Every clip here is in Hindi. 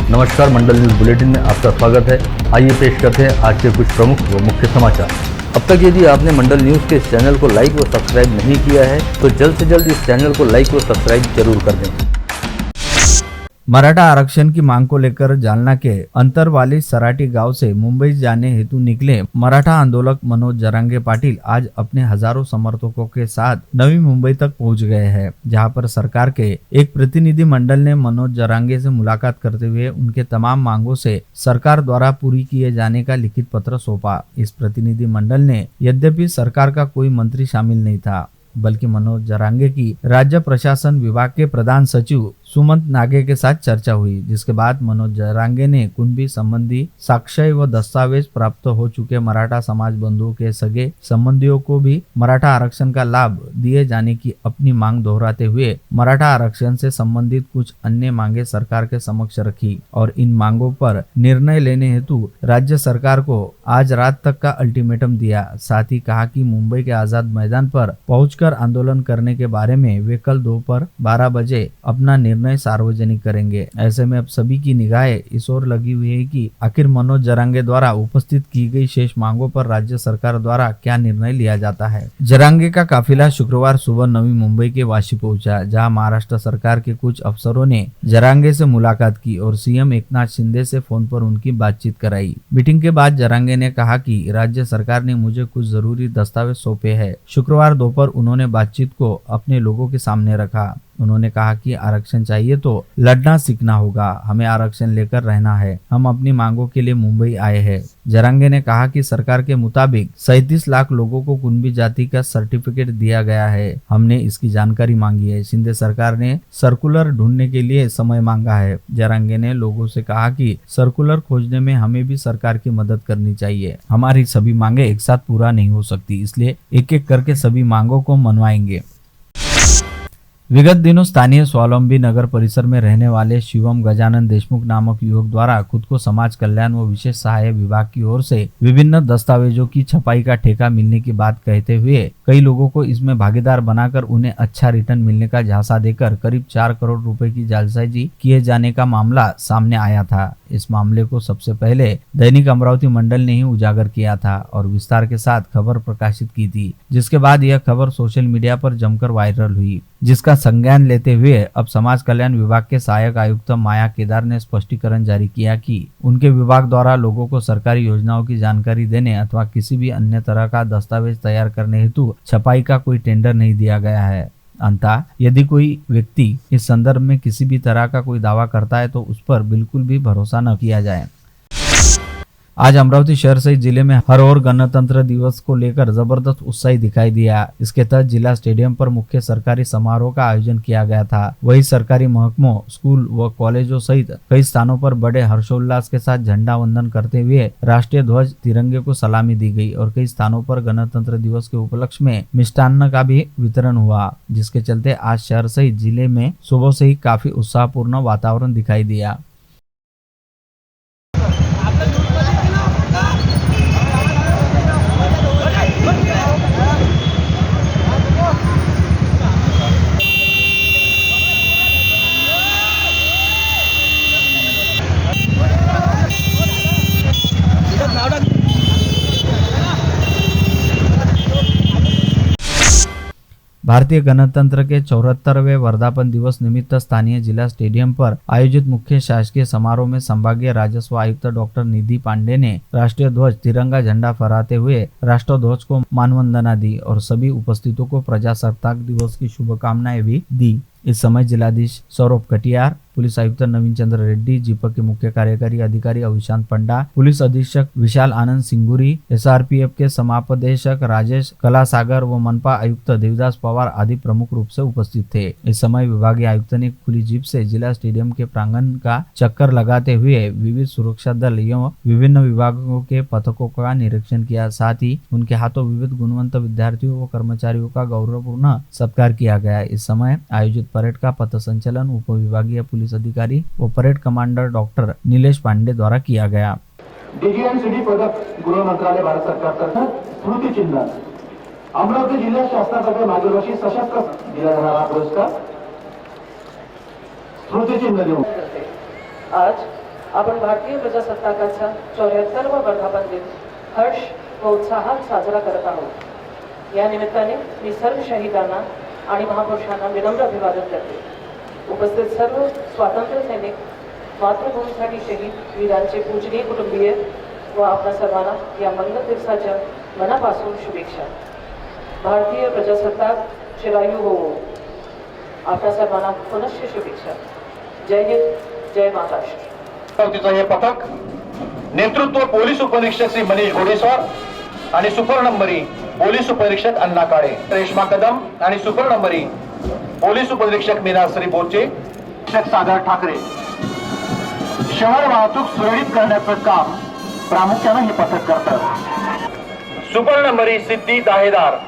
नमस्कार, मंडल न्यूज बुलेटिन में आपका स्वागत है। आइए पेश करते हैं आज के कुछ प्रमुख व मुख्य समाचार। अब तक यदि आपने मंडल न्यूज के इस चैनल को लाइक व सब्सक्राइब नहीं किया है तो जल्द से जल्द इस चैनल को लाइक व सब्सक्राइब जरूर कर दें। मराठा आरक्षण की मांग को लेकर जालना के अंतरवाली सराटी गांव से मुंबई जाने हेतु निकले मराठा आंदोलक मनोज जरांगे पाटिल आज अपने हजारों समर्थकों के साथ नवी मुंबई तक पहुंच गए हैं, जहां पर सरकार के एक प्रतिनिधि मंडल ने मनोज जरांगे से मुलाकात करते हुए उनके तमाम मांगों से सरकार द्वारा पूरी किए जाने का लिखित पत्र सौंपा। इस प्रतिनिधि मंडल ने यद्यपि सरकार का कोई मंत्री शामिल नहीं था, बल्कि मनोज जरांगे की राज्य प्रशासन विभाग के प्रधान सचिव सुमंत नागे के साथ चर्चा हुई, जिसके बाद मनोज जरांगे ने कुणबी संबंधी साक्ष्य व दस्तावेज प्राप्त हो चुके मराठा समाज बंधुओं के सगे संबंधियों को भी मराठा आरक्षण का लाभ दिए जाने की अपनी मांग दोहराते हुए मराठा आरक्षण से संबंधित कुछ अन्य मांगे सरकार के समक्ष रखी और इन मांगों पर निर्णय लेने हेतु राज्य सरकार को आज रात तक का अल्टीमेटम दिया। साथ ही कहा कि मुंबई के आजाद मैदान पर पहुंचकर आंदोलन करने के बारे में वे कल दोपहर 12 बजे अपना निर्णय सार्वजनिक करेंगे। ऐसे में अब सभी की निगाहें इस ओर लगी हुई है कि आखिर मनोज जरांगे द्वारा उपस्थित की गई शेष मांगों पर राज्य सरकार द्वारा क्या निर्णय लिया जाता है। जरांगे का काफिला शुक्रवार सुबह नवी मुंबई के वाशी पहुंचा, जहां महाराष्ट्र सरकार के कुछ अफसरों ने जरांगे से मुलाकात की और सीएम एकनाथ शिंदे से फोन पर उनकी बातचीत कराई। मीटिंग के बाद जरांगे ने कहा कि राज्य सरकार ने मुझे कुछ जरूरी दस्तावेज सौंपे हैं। शुक्रवार दोपहर उन्होंने बातचीत को अपने लोगों के सामने रखा। उन्होंने कहा कि आरक्षण चाहिए तो लड़ना सीखना होगा, हमें आरक्षण लेकर रहना है, हम अपनी मांगों के लिए मुंबई आए हैं। जरांगे ने कहा कि सरकार के मुताबिक 37 लाख लोगों को कुणबी जाति का सर्टिफिकेट दिया गया है, हमने इसकी जानकारी मांगी है। शिंदे सरकार ने सर्कुलर ढूंढने के लिए समय मांगा है। जरांगे ने लोगों से कहा कि सर्कुलर खोजने में हमें भी सरकार की मदद करनी चाहिए, हमारी सभी मांगे एक साथ पूरा नहीं हो सकती, इसलिए एक एक करके सभी मांगों को मनवाएंगे। विगत दिनों स्थानीय स्वावलंबी नगर परिसर में रहने वाले शिवम गजानन देशमुख नामक युवक द्वारा खुद को समाज कल्याण व विशेष सहायक विभाग की ओर से विभिन्न दस्तावेजों की छपाई का ठेका मिलने की बात कहते हुए कई लोगों को इसमें भागीदार बनाकर उन्हें अच्छा रिटर्न मिलने का झांसा देकर करीब 4 करोड़ रुपए की जालसाजी किए जाने का मामला सामने आया था। इस मामले को सबसे पहले दैनिक अमरावती मंडल ने ही उजागर किया था और विस्तार के साथ खबर प्रकाशित की थी, जिसके बाद यह खबर सोशल मीडिया पर जमकर वायरल हुई, जिसका संज्ञान लेते हुए अब समाज कल्याण विभाग के सहायक आयुक्त माया केदार ने स्पष्टीकरण जारी किया कि उनके विभाग द्वारा लोगों को सरकारी योजनाओं की जानकारी देने अथवा किसी भी अन्य तरह का दस्तावेज तैयार करने हेतु छपाई का कोई टेंडर नहीं दिया गया है। अंततः यदि कोई व्यक्ति इस संदर्भ में किसी भी तरह का कोई दावा करता है तो उस पर बिल्कुल भी भरोसा न किया जाए। आज अमरावती शहर सहित जिले में हर ओर गणतंत्र दिवस को लेकर जबरदस्त उत्साह दिखाई दिया। इसके तहत जिला स्टेडियम पर मुख्य सरकारी समारोह का आयोजन किया गया था। वहीं सरकारी महकमों, स्कूल व कॉलेजों सहित कई स्थानों पर बड़े हर्षोल्लास के साथ झंडा वंदन करते हुए राष्ट्रीय ध्वज तिरंगे को सलामी दी गई और कई स्थानों पर गणतंत्र दिवस के उपलक्ष्य में मिष्टान्न का भी वितरण हुआ, जिसके चलते आज शहर सहित जिले में सुबह से ही काफी उत्साहपूर्ण वातावरण दिखाई दिया। भारतीय गणतंत्र के 74वें वर्धापन दिवस निमित्त स्थानीय जिला स्टेडियम पर आयोजित मुख्य शासकीय समारोह में संभागीय राजस्व आयुक्त डॉक्टर निधि पांडे ने राष्ट्रीय ध्वज तिरंगा झंडा फहराते हुए राष्ट्रध्वज को मानवंदना दी और सभी उपस्थितों को प्रजासत्ताक दिवस की शुभकामनाएं भी दी। इस समय जिलाधीश सौरभ कटियार, पुलिस आयुक्त नवीन चंद्र रेड्डी, जीपक के मुख्य कार्यकारी अधिकारी अविशांत पंडा, पुलिस अधीक्षक विशाल आनंद सिंगुरी, एसआरपीएफ के समापदेशक राजेश कलासागर व मनपा आयुक्त देवदास पवार आदि प्रमुख रूप से उपस्थित थे। इस समय विभागीय आयुक्त ने खुली जीप से जिला स्टेडियम के प्रांगण का चक्कर लगाते हुए विविध सुरक्षा दल एवं विभिन्न विभागों के पथकों का निरीक्षण किया। साथ ही उनके हाथों विविध गुणवंत विद्यार्थियों व कर्मचारियों का गौरवपूर्ण सत्कार किया गया। इस समय आयोजित परेड का पथ संचलन उप विभागीय पुलिस अधिकारी व parade commander doctor Nilesh Pandey द्वारा किया गया। डीजीएनसीडी पदक गृह मंत्रालय भारत सरकारतर्फे स्मृती चिन्ह अमरावती जिल्हा शासनातर्फे मागील वर्षी सशस्त्र दिला जाणारा पुरस्कार स्मृती चिन्ह देऊन आज आपण भारतीय प्रजासत्ताकाचा 74वा वर्धापन दिन हर्ष व उत्साहात साजरा करत आहोत। या निमित्ताने मी सर्व शहीदांना आणि महापुरुषांना विनम्र अभिवादन करते। उपस्थित सर्व स्वातंत्र्य सैनिक, मातृभूमीसाठी शहीद वीरांचे पूजनीय कुटुंबीय व आपल्या सर्वांना या मंगल दिवसाच्या मनापासून शुभेच्छा। भारतीय प्रजासत्ताक चिरायू हो, आपल्या सर्वांना पुनश्च शुभेच्छा। जय हिंद, जय महाराष्ट्र। हे पथक नेतृत्व पोलीस उपनिरीक्षक श्री मनीष घोडेस्वार आणि सुपर नंबरी पोलीस उपनिरीक्षक अण्णा काळे, रेश्मा कदम आणि सुपर नंबरी पोलीस उपनिरीक्षक मीनाश्री बोचे, शिक्षक सागर ठाकरे। शहर वाहतूक सुरळीत करण्याचं काम प्रामुख्याने हे पथक करतात। सुपर नंबरी सिद्धी दाहेदार,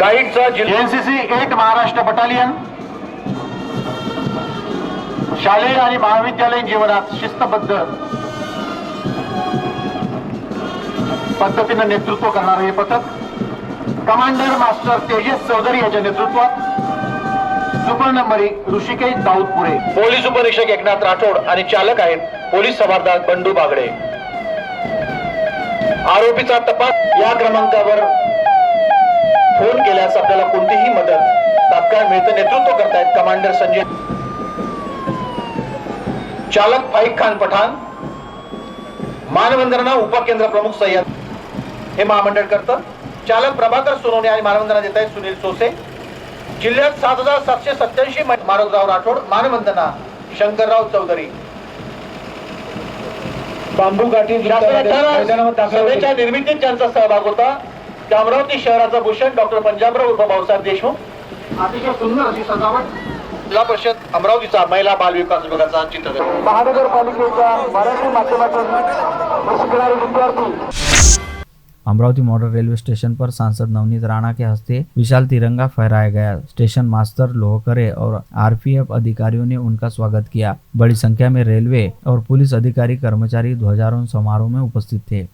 गाईडचा एनसीसी 8 महाराष्ट्र बटालियन शालेय आणि महाविद्यालयीन जीवनात शिस्तबद्ध पद्धतीने नेतृत्व करणारे हे पथक कमांडर मास्टर तेजस चौधरी यांच्या नेतृत्वात सुपर नंबरी ऋषिकेश दाऊदपुरे, पोलीस उपनिरीक्षक एकनाथ राठोड आणि चालक आहेत पोलीस हवालदार बंडू बागडे। आरोपीचा तपास या क्रमांकावर फोन केल्यास आपल्याला कोणतीही मदत तात्काळ मिळते। नेतृत्व करतायत कमांडर संजय, चालक फाईक खान पठाण, मानवंदना उपकेंद्र प्रमुख सय्यद हे महामंडळ करतं। चालक प्रभाकर सोनवणे आणि मानवंदना देत आहेत सुनील सोसे। जिल्ह्यात 7787 मारुतराव राठोड, मानवंदना शंकरराव चौधरी। बांबू गाठी सभेच्या निर्मितीत ज्यांचा सहभाग होता त्या अमरावती शहराचा भूषण डॉक्टर पंजाबराव उर्फ भाऊसाहेब देशमुख। अतिशय सुंदर अशी सजावट जिल्हा परिषद अमरावतीचा महिला बाल विकास विभागाचा चित्र। महानगरपालिकेच्या मराठी माध्यमातून शिकणारे विद्यार्थी। अमरावती मॉडल रेलवे स्टेशन पर सांसद नवनीत राणा के हस्ते विशाल तिरंगा फहराया गया। स्टेशन मास्टर लोहकरे और आरपीएफ अधिकारियों ने उनका स्वागत किया। बड़ी संख्या में रेलवे और पुलिस अधिकारी कर्मचारी ध्वजारोहण समारोह में उपस्थित थे।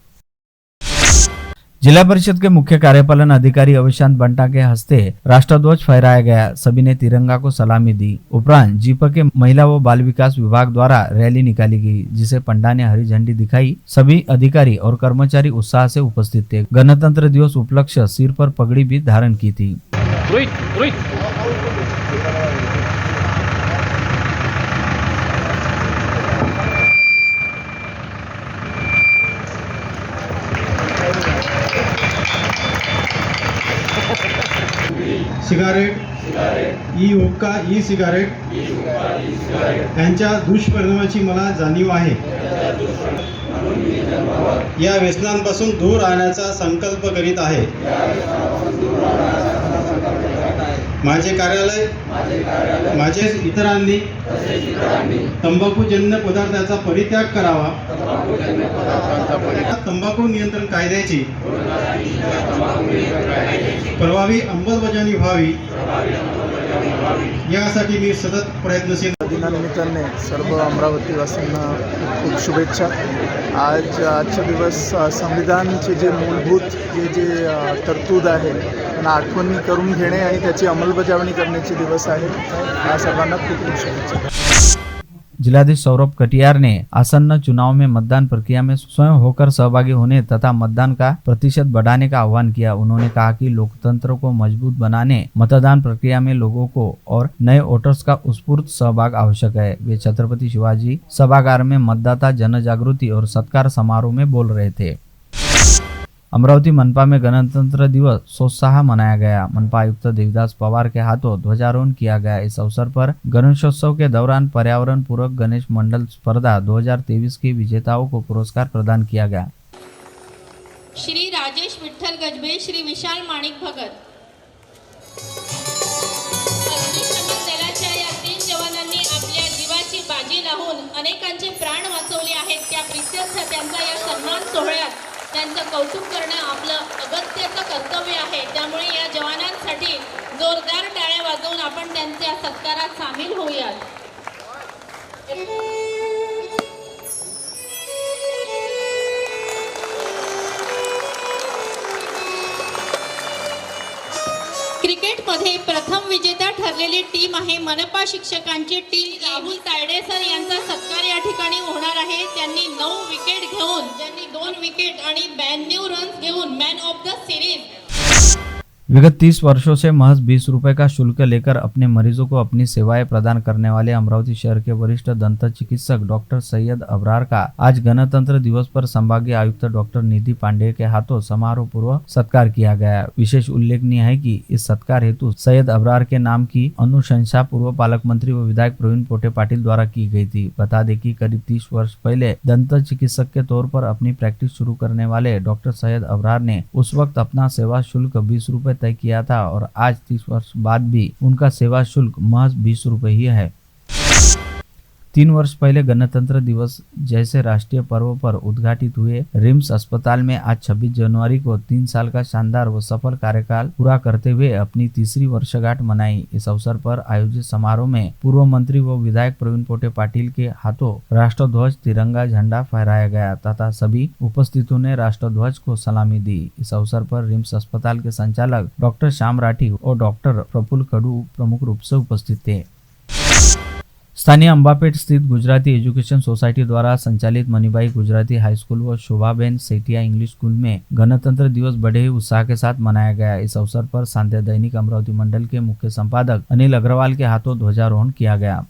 जिला परिषद के मुख्य कार्यपालन अधिकारी अविशांत बंटा के हस्ते राष्ट्रध्वज फहराया गया। सभी ने तिरंगा को सलामी दी। उपरांत जीपा के महिला व बाल विकास विभाग द्वारा रैली निकाली गई, जिसे पंडा ने हरी झंडी दिखाई। सभी अधिकारी और कर्मचारी उत्साह से उपस्थित थे। गणतंत्र दिवस उपलक्ष्य सिर पर पगड़ी भी धारण की थी। सिगारेट, ई हुक्का, ई सिगारेट यांच्या दुष्परिणामाची मला जाणीव आहे। या व्यसनांपासून दूर राहण्याचा संकल्प करीत आहे। माझे कार्यालय माझे इतरांनी तंबाखूजन्य पदार्थाचा परित्याग करावा। तंबाखू नियंत्रण कायद्याची प्रभावी अंमलबजावणी व्हावी यासाठी मी सतत प्रयत्नशील। दिनानिमित्ताने सर्व अमरावतीवासींना खूप शुभेच्छा। आजचा दिवस संविधानचे जे मूलभूत जे तरतूद आहे त्यांना आठवणी करून घेणे आणि त्याची अंमलबजावणी करण्याचे दिवस आहे। या सर्वांना खूप खूप शुभेच्छा। जिलाधीश सौरभ कटियार ने आसन्न चुनाव में मतदान प्रक्रिया में स्वयं होकर सहभागी होने तथा मतदान का प्रतिशत बढ़ाने का आह्वान किया। उन्होंने कहा कि लोकतंत्र को मजबूत बनाने मतदान प्रक्रिया में लोगों को और नए वोटर्स का उत्स्फूर्त सहभाग आवश्यक है। वे छत्रपति शिवाजी सभागार में मतदाता जनजागृति और सत्कार समारोह में बोल रहे थे। अमरावती मनपा में गणतंत्र दिवस सोत्साह मनाया गया। मनपा आयुक्त देवदास पवार के हाथों ध्वजारोहण किया गया। इस अवसर पर गणेशोत्सव के दौरान पर्यावरण पूरक गणेश मंडल स्पर्धा 2023 के विजेताओं को पुरस्कार प्रदान किया गया। श्री राजेश विठ्ठल गजबे, श्री विशाल माणिक भगत। अग्निशमन दलाच्या या 3 जवानांनी आपल्या जीवाची बाजी लावून अनेकांचे प्राण वाचवले आहेत। त्या प्रित्यर्थ त्यांचा या सन्मान सोहळ्यात त्यांचं कौतुक करणं आपलं अगत्याचं कर्तव्य आहे। त्यामुळे या जवानांसाठी जोरदार टाळ्या वाजवून आपण त्यांच्या सत्कारात सामील होऊयात। क्रिकेटमध्ये प्रथम विजेता ठरलेली टीम आहे मनपा शिक्षकांची टीम। राहुल तायडे सर यांचा विगत 30 वर्षों से महज 20 रुपए का शुल्क लेकर अपने मरीजों को अपनी सेवाएं प्रदान करने वाले अमरावती शहर के वरिष्ठ दंत चिकित्सक डॉक्टर सैयद अबरार का आज गणतंत्र दिवस पर संभागीय आयुक्त डॉक्टर निधि पांडेय के हाथों समारोह पूर्व सत्कार किया गया। विशेष उल्लेखनीय है कि इस सत्कार हेतु सैयद अबरार के नाम की अनुशंसा पूर्व पालक मंत्री व विधायक प्रवीण पोटे पाटिल द्वारा की गई थी। बता दें कि करीब 30 वर्ष पहले दंत चिकित्सक के तौर पर अपनी प्रैक्टिस शुरू करने वाले डॉक्टर सैयद अबरार ने उस वक्त अपना सेवा शुल्क 20 रुपए तय किया था और आज 30 वर्ष बाद भी उनका सेवा शुल्क महज 20 रुपए ही है। 3 वर्ष पहले गणतंत्र दिवस जैसे राष्ट्रीय पर्व पर उद्घाटित हुए रिम्स अस्पताल में आज 26 जनवरी को 3 साल का शानदार व सफल कार्यकाल पूरा करते हुए अपनी तीसरी वर्षगांठ मनाई। इस अवसर पर आयोजित समारोह में पूर्व मंत्री व विधायक प्रवीण पोटे पाटिल के हाथों राष्ट्रध्वज तिरंगा झंडा फहराया गया तथा सभी उपस्थितों ने राष्ट्रध्वज को सलामी दी। इस अवसर पर रिम्स अस्पताल के संचालक डॉक्टर श्याम राठी और डॉक्टर प्रफुल्ल कडू प्रमुख रूप से उपस्थित थे। स्थानीय अंबापेट स्थित गुजराती एजुकेशन सोसाइटी द्वारा संचालित मणिबाई गुजराती हाई स्कूल व शोभाबेन सेठिया इंग्लिश स्कूल में गणतंत्र दिवस बड़े ही उत्साह के साथ मनाया गया। इस अवसर पर सांध्य दैनिक अमरावती मंडल के मुख्य संपादक अनिल अग्रवाल के हाथों ध्वजारोहण किया गया।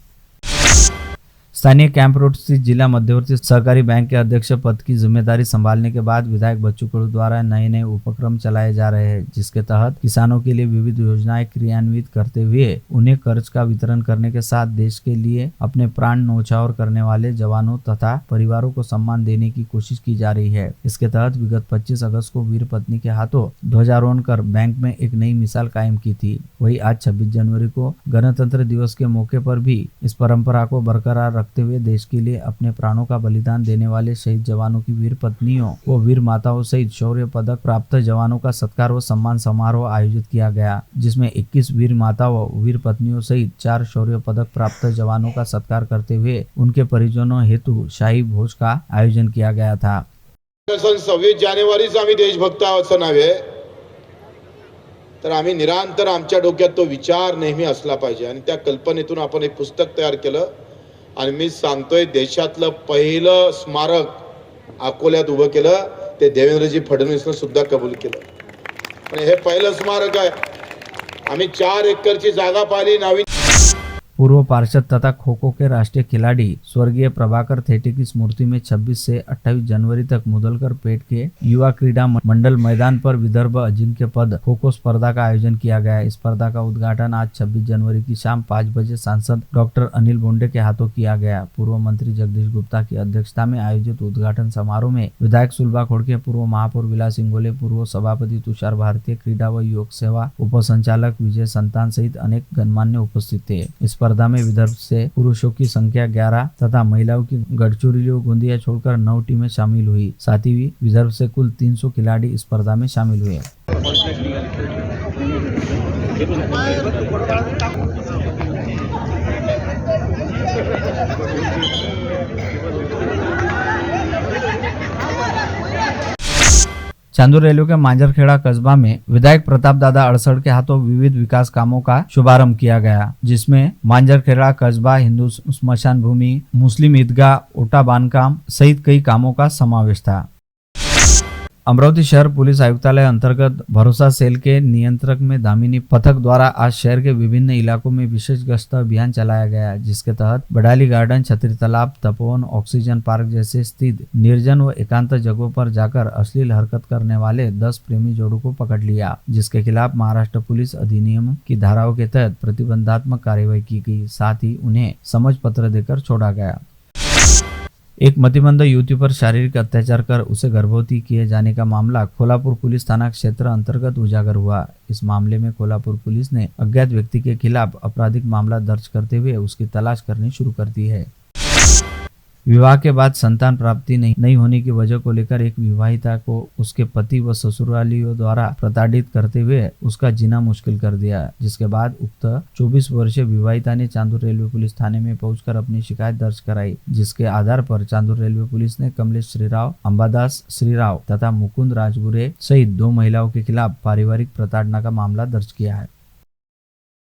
स्थानीय कैंप रोड स्थित जिला मध्यवर्ती सहकारी बैंक के अध्यक्ष पद की जिम्मेदारी संभालने के बाद विधायक बच्चू कडू द्वारा नए उपक्रम चलाए जा रहे हैं, जिसके तहत किसानों के लिए विविध योजनाएं क्रियान्वित करते हुए उन्हें कर्ज का वितरण करने के साथ देश के लिए अपने प्राण न्यौछावर करने वाले जवानों तथा परिवारों को सम्मान देने की कोशिश की जा रही है। इसके तहत विगत 25 अगस्त को वीर पत्नी के हाथों ध्वजारोहण कर बैंक में एक नई मिसाल कायम की थी। वही आज 26 जनवरी को गणतंत्र दिवस के मौके पर भी इस परंपरा को बरकरार रखते हुए देश के लिए अपने प्राणों का बलिदान देने वाले शहीद जवानों की वीर पत्नियों व वीर माताओं सहित शौर्य पदक प्राप्त जवानों का सत्कार व सम्मान समारोह आयोजित किया गया, जिसमें 21 वीर माताओं वीर पत्नियों सहित 4 शौर्य पदक प्राप्त जवानों का सत्कार करते हुए उनके परिजनों हेतु शाही भोज का आयोजन किया गया था। 26 जानेवारीच आम्ही देशभक्त आहोत असं नव्हे, तर आम्ही निरंतर आमच्या डोक्यात तो विचार नेहमी असला पाहिजे आणि त्या कल्पनेतून आपण एक पुस्तक तयार केलं आणि मी सांगतोय देशातलं पहिलं स्मारक अकोल्यात उभं केलं ते देवेंद्रजी फडणवीसने सुद्धा कबूल केलं आणि हे पहिलं स्मारक आहे। आम्ही 4 एकरची जागा पाहिली नवीन। पूर्व पार्षद तथा खो खो के राष्ट्रीय खिलाड़ी स्वर्गीय प्रभाकर थेटे की स्मृति में 26 से 28 जनवरी तक मुदलकर पेट के युवा क्रीडा मंडल मैदान पर विदर्भ अजिंक्य पद खो खो स्पर्धा का आयोजन किया गया। इस स्पर्धा का उद्घाटन आज 26 जनवरी की शाम 5 बजे सांसद डॉक्टर अनिल बोंडे के हाथों किया गया। पूर्व मंत्री जगदीश गुप्ता की अध्यक्षता में आयोजित उद्घाटन समारोह में विधायक सुलभा खोड़के, पूर्व महापौर विलास इंगोले, पूर्व सभापति तुषार भारतीय, क्रीडा व युवक सेवा उपसंचालक विजय संतान सहित अनेक गणमान्य उपस्थित थे। इस स्पर्धा में विदर्भ से पुरुषों की संख्या 11 तथा महिलाओं की गढ़चिरौली व गोंदिया छोड़कर 9 टीमें शामिल हुई। साथ ही विदर्भ से कुल 300 खिलाड़ी इस स्पर्धा में शामिल हुए। चांदूर रेलवे के मांजरखेड़ा कस्बा में विधायक प्रताप दादा अड़सड़ के हाथों विविध विकास कामों का शुभारंभ किया गया, जिसमें मांजरखेड़ा कस्बा, हिंदू स्मशान भूमि, मुस्लिम ईदगाह, ओटा बांधकाम सहित कई कामों का समावेश था। अमरावती शहर पुलिस आयुक्तालय अंतर्गत भरोसा सेल के नियंत्रक में दामिनी पथक द्वारा आज शहर के विभिन्न इलाकों में विशेष गश्त अभियान चलाया गया, जिसके तहत बडाली गार्डन, छतरी तालाब, तपोवन, ऑक्सीजन पार्क जैसे स्थित निर्जन व एकांत जगहों पर जाकर अश्लील हरकत करने वाले 10 प्रेमी जोड़ों को पकड़ लिया, जिसके खिलाफ महाराष्ट्र पुलिस अधिनियम की धाराओं के तहत प्रतिबंधात्मक कार्रवाई की गई। साथ ही उन्हें समझ पत्र देकर छोड़ा गया। एक मतिमंद युवती पर शारीरिक अत्याचार कर उसे गर्भवती किए जाने का मामला कोल्हापुर पुलिस थाना क्षेत्र अंतर्गत उजागर हुआ। इस मामले में कोल्हापुर पुलिस ने अज्ञात व्यक्ति के खिलाफ आपराधिक मामला दर्ज करते हुए उसकी तलाश करनी शुरू कर दी है। विवाह के बाद संतान प्राप्ति नहीं होने की वजह को लेकर एक विवाहिता को उसके पति व ससुरालियों द्वारा प्रताड़ित करते हुए उसका जीना मुश्किल कर दिया, जिसके बाद उक्त 24 वर्षीय विवाहिता ने चांदूर रेलवे पुलिस थाने में पहुंचकर अपनी शिकायत दर्ज कराई, जिसके आधार पर चांदूर रेलवे पुलिस ने कमलेश श्रीराव, अंबादास श्रीराव तथा मुकुंद राजगुरे सहित 2 महिलाओं के खिलाफ पारिवारिक प्रताड़ना का मामला दर्ज किया है।